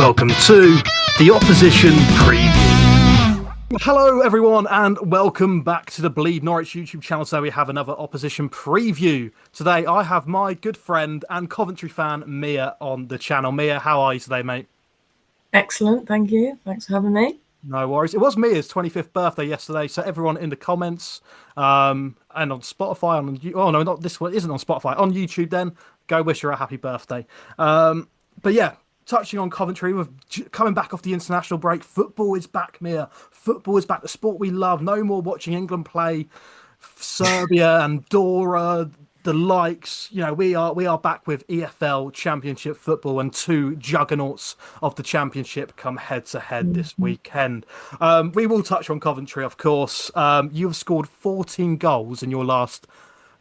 welcome to the Opposition Preview. Hello everyone and welcome back to the Bleed Norwich YouTube channel. So we have another Opposition Preview. Today I have my good friend and Coventry fan Mia on the channel. Mia, how are you today, mate? Excellent, thank you. Thanks for having me. No worries. It was Mia's 25th birthday yesterday, so everyone in the comments and on Spotify, oh no, not this one, isn't on Spotify, on YouTube then, go wish her a happy birthday. But yeah, touching on Coventry, with coming back off the international break, football is back, Mia. Football is back, the sport we love. No more watching England play Serbia and Dora, the likes. You know, we are back with EFL Championship football, and two juggernauts of the Championship come head to head this weekend. We will touch on Coventry, of course. You have scored 14 goals in your last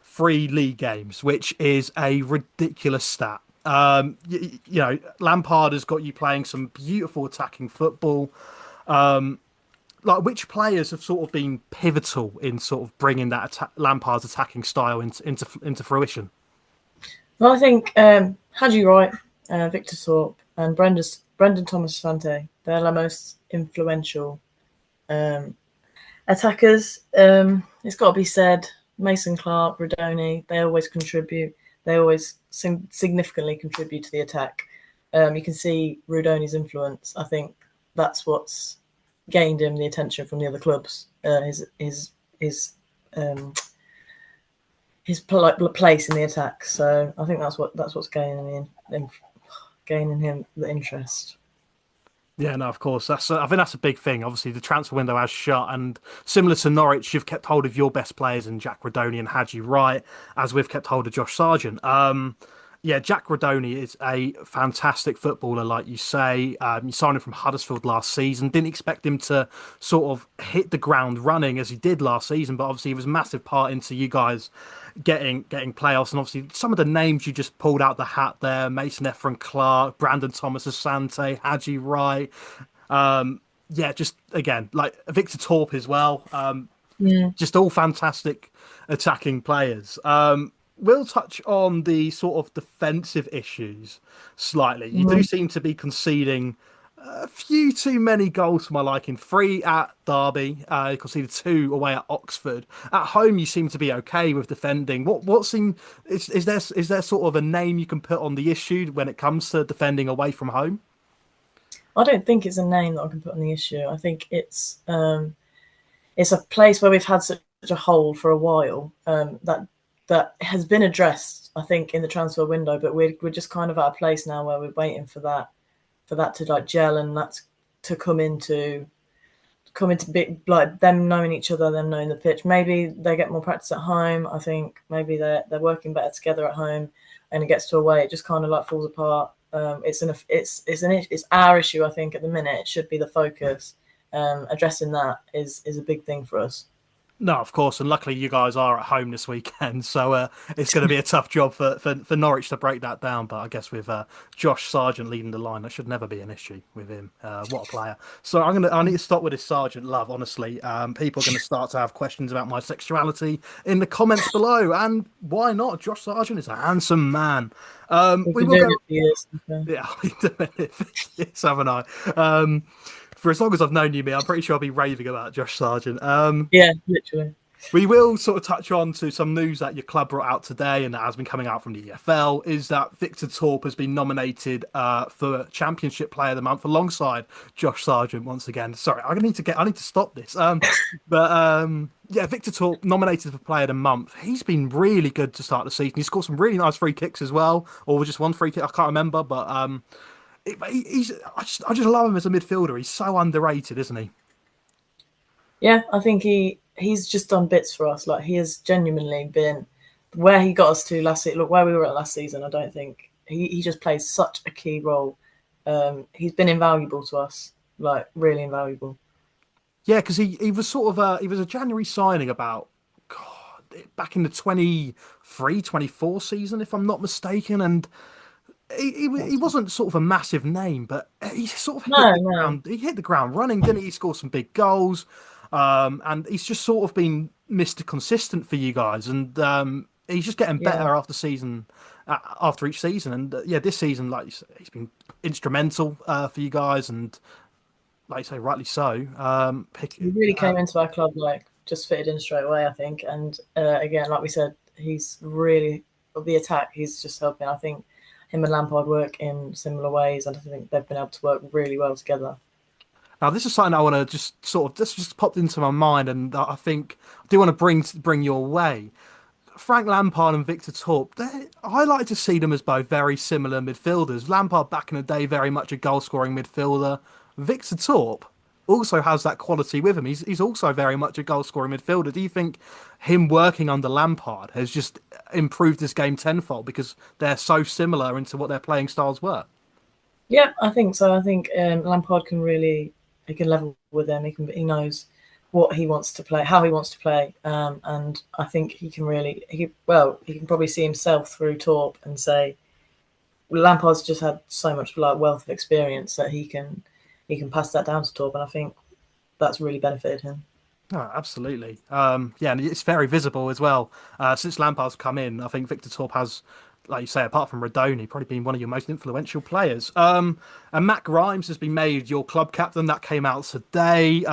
3 league games, which is a ridiculous stat. You know, Lampard has got you playing some beautiful attacking football. Like, which players have sort of been pivotal in sort of bringing that Lampard's attacking style into fruition? Well, I think Haji Wright, Victor Torp, and Brendan Thomas-Fante, they're the most influential attackers. It's got to be said, Mason Clark, Rodoni, they always contribute. They always significantly contribute to the attack. You can see Rodoni's influence. I think that's what's gained him the attention from the other clubs. His place in the attack. So I think that's what's gaining him the interest. Yeah, no, of course. I think that's a big thing. Obviously, the transfer window has shut, and similar to Norwich, you've kept hold of your best players in Jack Rodoni and Haji Wright, as we've kept hold of Josh Sargent. Yeah, Jack Rodoni is a fantastic footballer, like you say. You signed him from Huddersfield last season. Didn't expect him to sort of hit the ground running as he did last season, but obviously he was a massive part into you guys getting playoffs. And obviously some of the names you just pulled out the hat there: Mason Ephron Clark, Brandon Thomas Asante, Haji Wright. Yeah, just again, like Victor Torp as well. Just all fantastic attacking players. We'll touch on the sort of defensive issues slightly. You do seem to be conceding a few too many goals for my liking. 3 at Derby, you conceded 2 away at Oxford. At home, you seem to be okay with defending. Is there sort of a name you can put on the issue when it comes to defending away from home? I don't think it's a name that I can put on the issue. I think it's a place where we've had such a hole for a while that has been addressed, I think, in the transfer window, but we're just kind of at a place now where we're waiting for that to like gel and that to come into bit like them knowing each other, them knowing the pitch. Maybe they get more practice at home. I think maybe they're working better together at home, and it gets to away, it just kind of like falls apart. It's our issue. I think at the minute it should be the focus. Addressing that is a big thing for us. No, of course, and luckily you guys are at home this weekend, so it's going to be a tough job for Norwich to break that down. But I guess with Josh Sargent leading the line, that should never be an issue with him. What a player! So I need to stop with this Sargent love. Honestly, people are going to start to have questions about my sexuality in the comments below, and why not? Josh Sargent is a handsome man. We will go. Years, yeah, yes, haven't I? For as long as I've known you, me, I'm pretty sure I'll be raving about Josh Sargent. Yeah, literally. We will sort of touch on to some news that your club brought out today and that has been coming out from the EFL, is that Victor Torp has been nominated for Championship Player of the Month alongside Josh Sargent once again. Sorry, I need to stop this. Yeah, Victor Torp nominated for Player of the Month. He's been really good to start the season. He scored some really nice free kicks as well, or just one free kick, I can't remember, but I just love him as a midfielder. He's so underrated, isn't he? Yeah, I think he's just done bits for us. Like, he has genuinely been where he got us to last season. Look, where we were at last season, I don't think he just plays such a key role. He's been invaluable to us, like really invaluable. Yeah, because he was sort of he was a January signing about back in the 23-24 season, if I'm not mistaken, and he wasn't sort of a massive name, but he sort of hit the ground running, didn't he? He scored some big goals, and he's just sort of been Mr. Consistent for you guys, and he's just getting better after season after each season. And yeah, this season, like you say, he's been instrumental for you guys, and like you say, rightly so. He really came into our club like just fitted in straight away, I think. And again, like we said, he's really of the attack. He's just helping. I think him and Lampard work in similar ways, and I think they've been able to work really well together. Now, this is something I want to just sort of just popped into my mind, and I think I do want to bring your way. Frank Lampard and Victor Torp, I like to see them as both very similar midfielders. Lampard back in the day, very much a goal scoring midfielder. Victor Torp also has that quality with him. He's also very much a goal scoring midfielder. Do you think him working under Lampard has just improved this game tenfold because they're so similar into what their playing styles were? Yeah, I think so. I think Lampard can really he can level with them. He knows what he wants to play, how he wants to play, and I think he can really he can probably see himself through Torp and say Lampard's just had so much like wealth of experience that he can pass that down to Torp, and I think that's really benefited him. Oh, absolutely. Yeah, and it's very visible as well. Since Lampard's come in, I think Victor Torp has, like you say, apart from Radoni, probably been one of your most influential players. And Matt Grimes has been made your club captain. That came out today.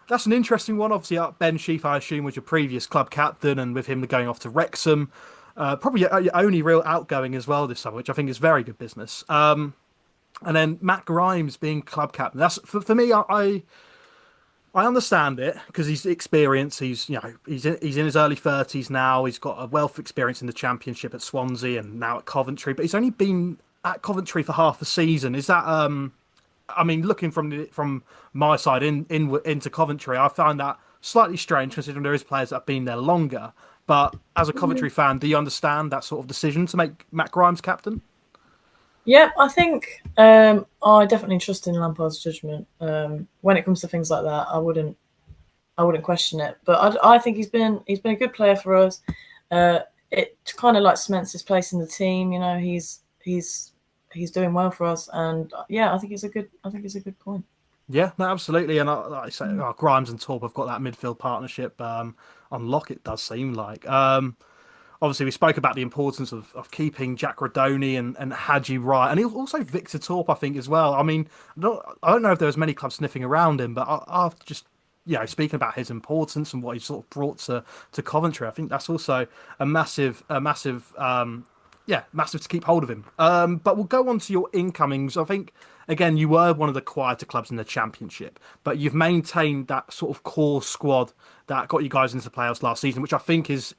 That's an interesting one. Obviously, Ben Sheaf, I assume, was your previous club captain, and with him going off to Wrexham, probably your only real outgoing as well this summer, which I think is very good business. And then Matt Grimes being club captain. That's for me. I understand it because he's experienced. He's in his early 30s now. He's got a wealth of experience in the Championship at Swansea and now at Coventry. But he's only been at Coventry for half a season. Is that I mean, looking from my side into Coventry, I find that slightly strange considering there is players that have been there longer. But as a Coventry fan, do you understand that sort of decision to make Matt Grimes captain? Yeah, I think I definitely trust in Lampard's judgment. When it comes to things like that, I wouldn't question it. But I think he's been a good player for us. It kind of like cements his place in the team. You know, he's doing well for us, and yeah, I think it's a good point. Yeah, no, absolutely. And like I say, Grimes and Torp have got that midfield partnership on lock. It does seem like. Obviously, we spoke about the importance of keeping Jack Rodoni and Hadji Wright, and also Victor Torp, I think, as well. I mean, I don't know if there was many clubs sniffing around him, but after just speaking about his importance and what he sort of brought to Coventry, I think that's also massive to keep hold of him. But we'll go on to your incomings. I think again you were one of the quieter clubs in the Championship, but you've maintained that sort of core squad that got you guys into the playoffs last season, which I think it's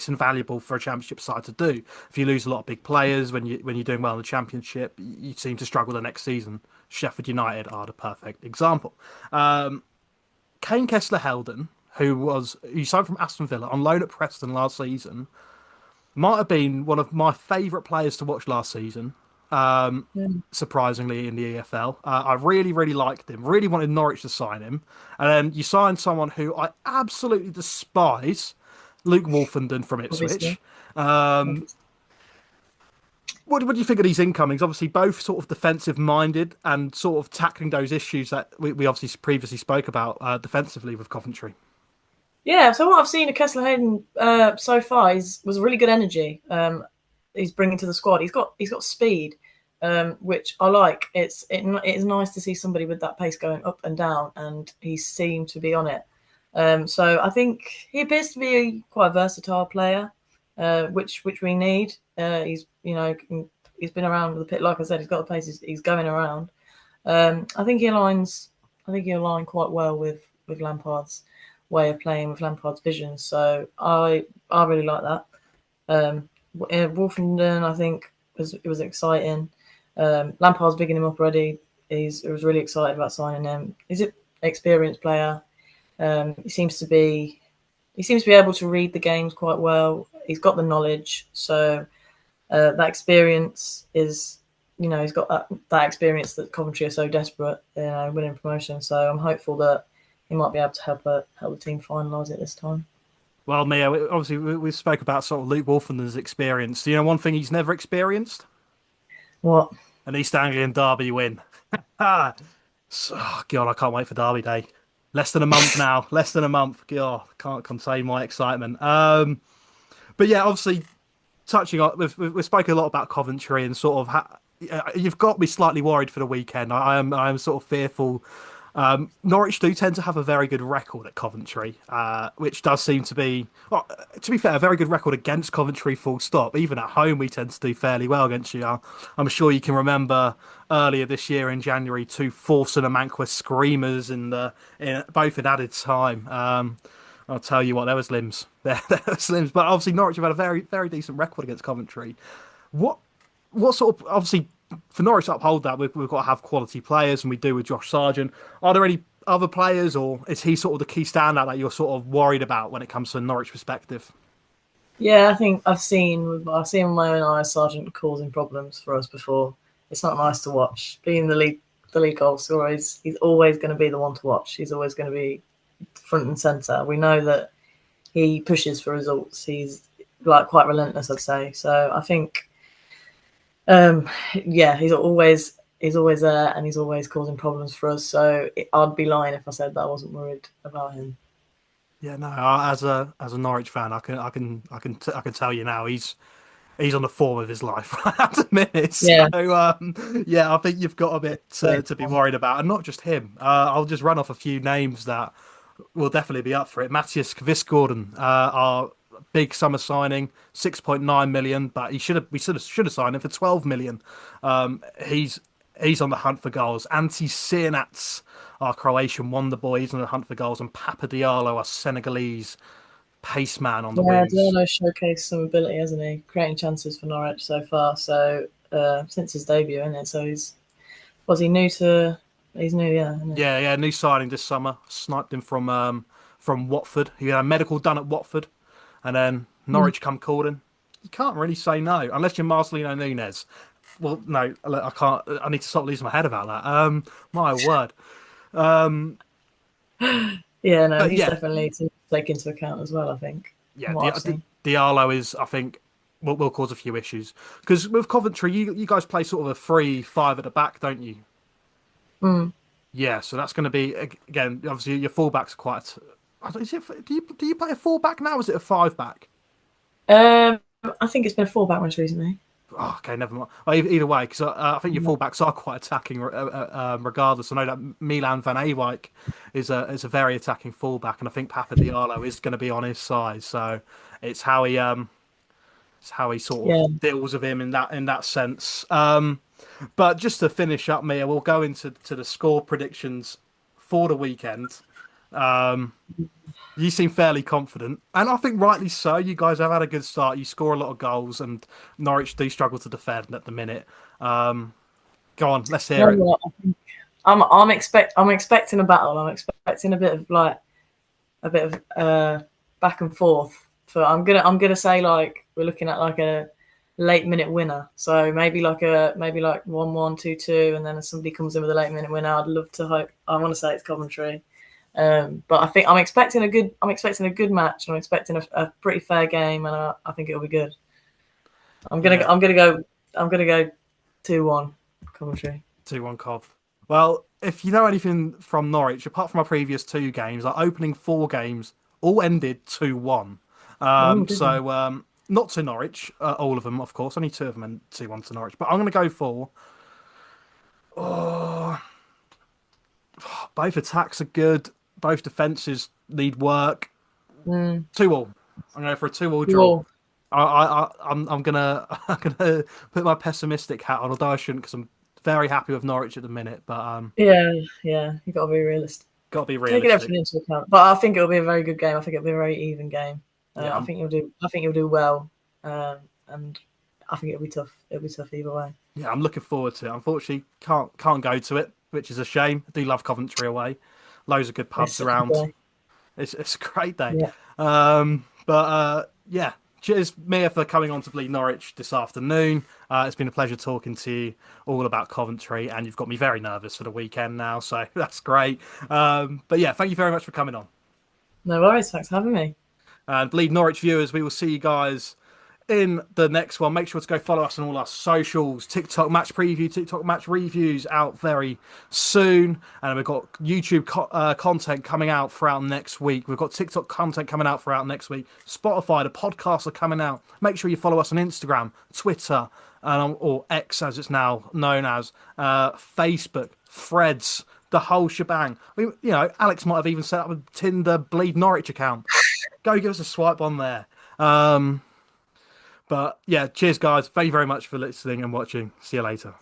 invaluable for a Championship side to do. If you lose a lot of big players when you're doing well in the Championship, you seem to struggle the next season. Sheffield United are the perfect example. Kane Kessler-Helden, who signed from Aston Villa on loan at Preston last season, might have been one of my favourite players to watch last season. Yeah. Surprisingly, in the EFL, I really, really liked him. Really wanted Norwich to sign him, and then you signed someone who I absolutely despise, Luke Wolfenden from Obviously. Ipswich. Um, what do you think of these incomings? Obviously, both sort of defensive minded and sort of tackling those issues that we obviously previously spoke about defensively with Coventry. Yeah, so what I've seen of Kessler Hayden so far was really good energy. He's bringing to the squad. He's got speed, which I like. It is nice to see somebody with that pace going up and down, and he seemed to be on it. So I think he appears to be quite a versatile player, which we need. He's been around the pit. Like I said, he's got the pace. He's going around. I think he aligns. I think he aligned quite well with Lampard's way of playing, with Lampard's vision. So I really like that. Wolfenden, I think it was exciting. Lampard's bigging him up already. He was really excited about signing him. He's an experienced player. He seems to be able to read the games quite well. He's got the knowledge, so that experience is, he's got that experience that Coventry are so desperate, winning promotion. So I'm hopeful that he might be able to help the team finalise it this time. Well, Mia, obviously we spoke about sort of Luke Wolfenden's experience. You know, one thing he's never experienced? What? An East Anglian derby win. Ah, God, I can't wait for Derby Day. Less than a month now. Less than a month. God, can't contain my excitement. But yeah, obviously touching on, we've spoken a lot about Coventry and sort of you've got me slightly worried for the weekend. I am sort of fearful. Norwich do tend to have a very good record at Coventry, which does seem to be, well, to be fair, a very good record against Coventry. Full stop. Even at home, we tend to do fairly well against you. I'm sure you can remember earlier this year in January, two Forson and Manquist screamers in both in added time. I'll tell you what, there was limbs. There was limbs. But obviously, Norwich have had a very decent record against Coventry. What what sort of obviously for Norwich to uphold that, we've got to have quality players, and we do with Josh Sargent. Are there any other players, or is he sort of the key standout that you're sort of worried about when it comes to a Norwich perspective? Yeah, I think I've seen with my own eyes Sargent causing problems for us before. It's not nice to watch. Being the league goal scorer, he's always going to be the one to watch. He's always going to be front and centre. We know that he pushes for results. He's like quite relentless, I'd say. So I think, yeah, he's always there and he's always causing problems for us. So I'd be lying if I said that I wasn't worried about him. Yeah, no. As a Norwich fan, I can tell you now he's on the form of his life right at the minute. So Yeah, yeah, I think you've got a bit great. to be worried about, and not just him. I'll just run off a few names that will definitely be up for it. Matthias Kvist-Gordon, our big summer signing, 6.9 million, but we should have signed him for 12 million. He's on the hunt for goals. Ante Sirnats, our Croatian wonder boy, he's on the hunt for goals, and Papa Diallo, our Senegalese pace man on the Yeah, wings. Diallo showcased some ability, hasn't he? Creating chances for Norwich so far. So since his debut, isn't it? So was he new to? He's new, yeah, isn't he? Yeah, yeah, new signing this summer. Sniped him from Watford. He had a medical done at Watford, and then Mm. Norwich come calling. You can't really say no unless you're Marcelino Nunez. Well, no, I can't. I need to stop losing my head about that. My word. Um, Yeah, no, but he's yeah, definitely to take into account as well. I think yeah. from what I've seen. Diallo is, I think, will cause a few issues because with Coventry, you guys play sort of a 3-5 at the back, don't you? Mm. Yeah, so that's going to be again. Obviously, your fullbacks are quite. Is it? Do you play a fullback now? Or is it a five back? Um, I think it's been a fullback most recently. Oh, okay, never mind. Well, either way, because I think your Yeah. fullbacks are quite attacking, regardless. I know that Milan van Ewijk is a very attacking fullback, and I think Papa Diallo is going to be on his side. So it's how he sort of Yeah. deals with him in that sense. But just to finish up, Mia, we'll go into the score predictions for the weekend. Um, You seem fairly confident, and I think rightly so. You guys have had a good start. You score a lot of goals, and Norwich do struggle to defend at the minute. Um, Go on, let's You hear know it. what? I'm expecting a battle. I'm expecting a bit of back and forth. For I'm gonna say like we're looking at like a late minute winner. So maybe like 1-1, 2-2, and then if somebody comes in with a late minute winner, I'd love to hope. I want to say it's Coventry. But I think I'm expecting a good match. I'm expecting a pretty fair game, and I think it'll be good. I'm gonna Yeah, I'm gonna go I'm gonna go 2-1 Coventry. 2-1 Cov. Well, if you know anything from Norwich, apart from our previous two games, our opening four games all ended 2-1. Oh, did you? Not to Norwich, all of them, of course. Only two of them and 2-1 to Norwich. But I'm going to go for. Oh, both attacks are good. Both defenses need work. Mm. 2-all. I'm going for a 2-all draw. Well, I'm gonna I'm gonna put my pessimistic hat on, although I shouldn't because I'm very happy with Norwich at the minute. But yeah, yeah. You got to be realistic. got to be Taking realistic. everything into account, but I think it'll be a very good game. I think it'll be a very even game. Yeah, I think you'll do. I think you'll do well, and I think it'll be tough. It'll be tough either way. I'm looking forward to it. Unfortunately, can't go to it, which is a shame. I do love Coventry away. Loads of good It's pubs such a around. day. It's a great day. Yeah, But yeah, cheers Mia for coming on to Bleed Norwich this afternoon. It's been a pleasure talking to you all about Coventry, and you've got me very nervous for the weekend now, so that's great. But yeah, thank you very much for coming on. no worries. Thanks for having me. And Bleed Norwich viewers, we will see you guys in the next one. Make sure to go follow us on all our socials. TikTok match preview, TikTok match reviews out very soon. And we've got YouTube content coming out throughout next week. We've got TikTok content coming out throughout next week. Spotify, the podcasts are coming out. Make sure you follow us on Instagram, Twitter, or X as it's now known as, Facebook, Threads, the whole shebang. Alex might have even set up a Tinder Bleed Norwich account. Go give us a swipe on there. But yeah, cheers, guys. Thank you very much for listening and watching. See you later.